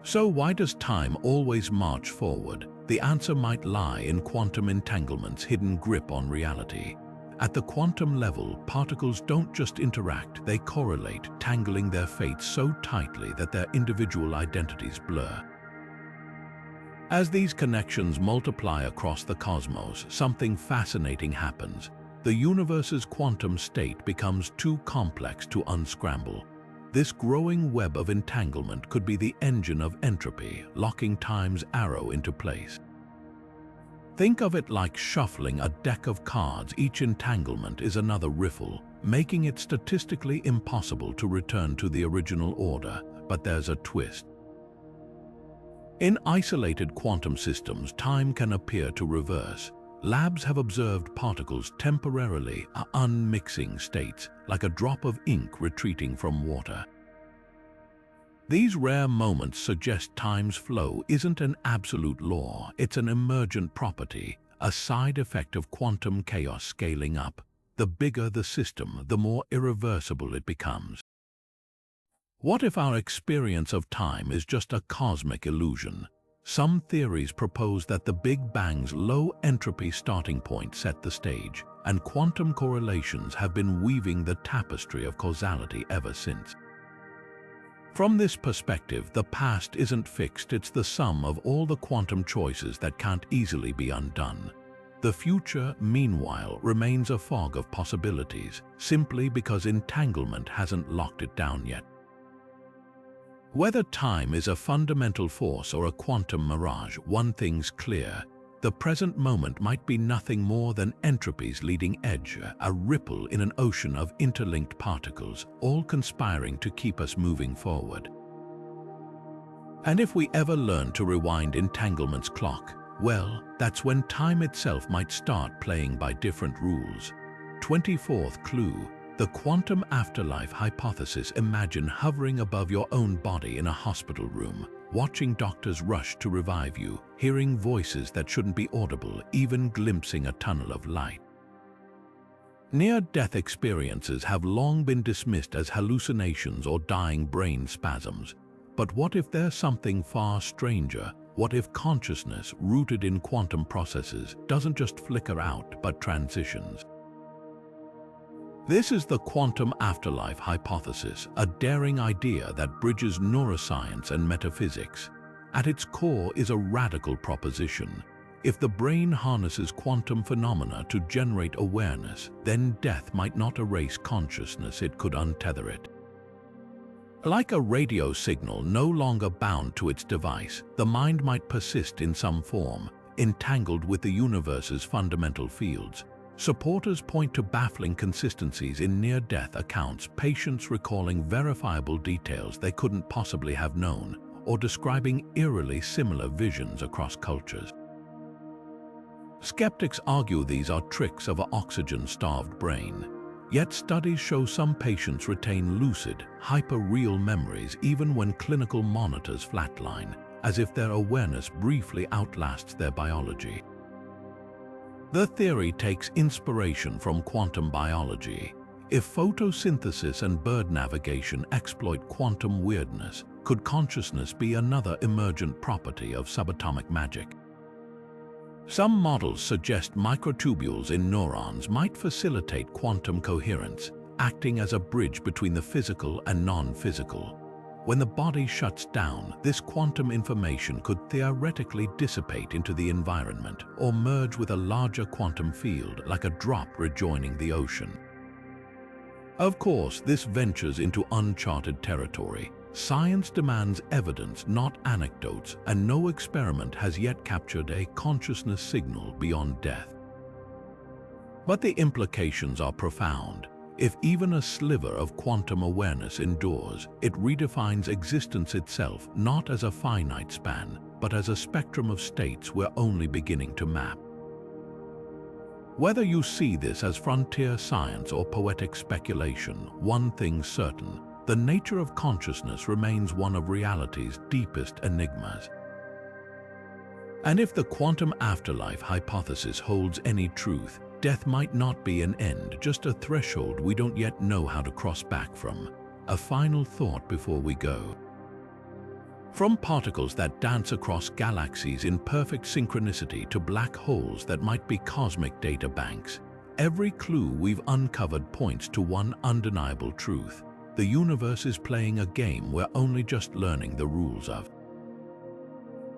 So why does time always march forward? The answer might lie in quantum entanglement's hidden grip on reality. At the quantum level, particles don't just interact, they correlate, tangling their fates so tightly that their individual identities blur. As these connections multiply across the cosmos, something fascinating happens. The universe's quantum state becomes too complex to unscramble. This growing web of entanglement could be the engine of entropy, locking time's arrow into place. Think of it like shuffling a deck of cards. Each entanglement is another riffle, making it statistically impossible to return to the original order. But there's a twist. In isolated quantum systems, time can appear to reverse. Labs have observed particles temporarily unmixing states, like a drop of ink retreating from water. These rare moments suggest time's flow isn't an absolute law, it's an emergent property, a side effect of quantum chaos scaling up. The bigger the system, the more irreversible it becomes. What if our experience of time is just a cosmic illusion? Some theories propose that the Big Bang's low entropy starting point set the stage, and quantum correlations have been weaving the tapestry of causality ever since. From this perspective, the past isn't fixed, it's the sum of all the quantum choices that can't easily be undone. The future, meanwhile, remains a fog of possibilities, simply because entanglement hasn't locked it down yet. Whether time is a fundamental force or a quantum mirage, one thing's clear. The present moment might be nothing more than entropy's leading edge, a ripple in an ocean of interlinked particles, all conspiring to keep us moving forward. And if we ever learn to rewind entanglement's clock, well, that's when time itself might start playing by different rules. 24th clue. The quantum afterlife hypothesis. Imagine hovering above your own body in a hospital room, watching doctors rush to revive you, hearing voices that shouldn't be audible, even glimpsing a tunnel of light. Near-death experiences have long been dismissed as hallucinations or dying brain spasms. But what if there's something far stranger? What if consciousness, rooted in quantum processes, doesn't just flicker out but transitions? This is the quantum afterlife hypothesis, a daring idea that bridges neuroscience and metaphysics. At its core is a radical proposition. If the brain harnesses quantum phenomena to generate awareness, then death might not erase consciousness, it could untether it. Like a radio signal no longer bound to its device, the mind might persist in some form, entangled with the universe's fundamental fields. Supporters point to baffling consistencies in near-death accounts, patients recalling verifiable details they couldn't possibly have known, or describing eerily similar visions across cultures. Skeptics argue these are tricks of an oxygen-starved brain. Yet studies show some patients retain lucid, hyper-real memories even when clinical monitors flatline, as if their awareness briefly outlasts their biology. The theory takes inspiration from quantum biology. If photosynthesis and bird navigation exploit quantum weirdness, could consciousness be another emergent property of subatomic magic? Some models suggest microtubules in neurons might facilitate quantum coherence, acting as a bridge between the physical and non-physical. When the body shuts down, this quantum information could theoretically dissipate into the environment or merge with a larger quantum field, like a drop rejoining the ocean. Of course, this ventures into uncharted territory. Science demands evidence, not anecdotes, and no experiment has yet captured a consciousness signal beyond death. But the implications are profound. If even a sliver of quantum awareness endures, it redefines existence itself, not as a finite span, but as a spectrum of states we're only beginning to map. Whether you see this as frontier science or poetic speculation, one thing's certain: the nature of consciousness remains one of reality's deepest enigmas. And if the quantum afterlife hypothesis holds any truth, death might not be an end, just a threshold we don't yet know how to cross back from. A final thought before we go. From particles that dance across galaxies in perfect synchronicity to black holes that might be cosmic data banks, every clue we've uncovered points to one undeniable truth: the universe is playing a game we're only just learning the rules of.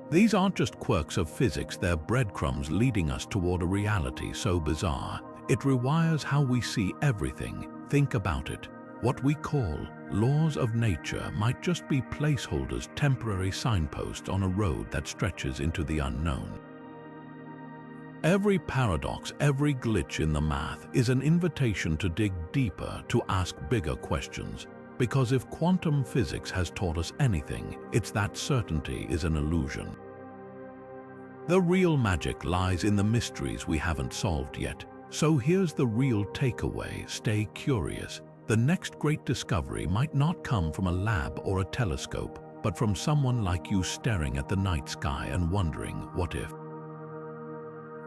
These aren't just quirks of physics, they're breadcrumbs leading us toward a reality so bizarre, it rewires how we see everything. Think about it. What we call laws of nature might just be placeholders, temporary signposts on a road that stretches into the unknown. Every paradox, every glitch in the math is an invitation to dig deeper, to ask bigger questions. Because if quantum physics has taught us anything, it's that certainty is an illusion. The real magic lies in the mysteries we haven't solved yet. So here's the real takeaway: stay curious. The next great discovery might not come from a lab or a telescope, but from someone like you staring at the night sky and wondering, what if?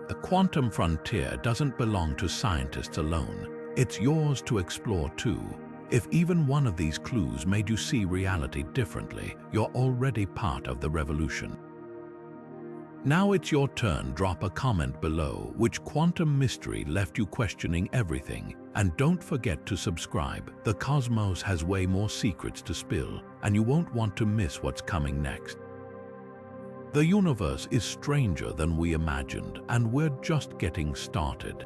The quantum frontier doesn't belong to scientists alone. It's yours to explore too. If even one of these clues made you see reality differently, you're already part of the revolution. Now it's your turn. Drop a comment below. Which quantum mystery left you questioning everything? And don't forget to subscribe. The cosmos has way more secrets to spill, and you won't want to miss what's coming next. The universe is stranger than we imagined, and we're just getting started.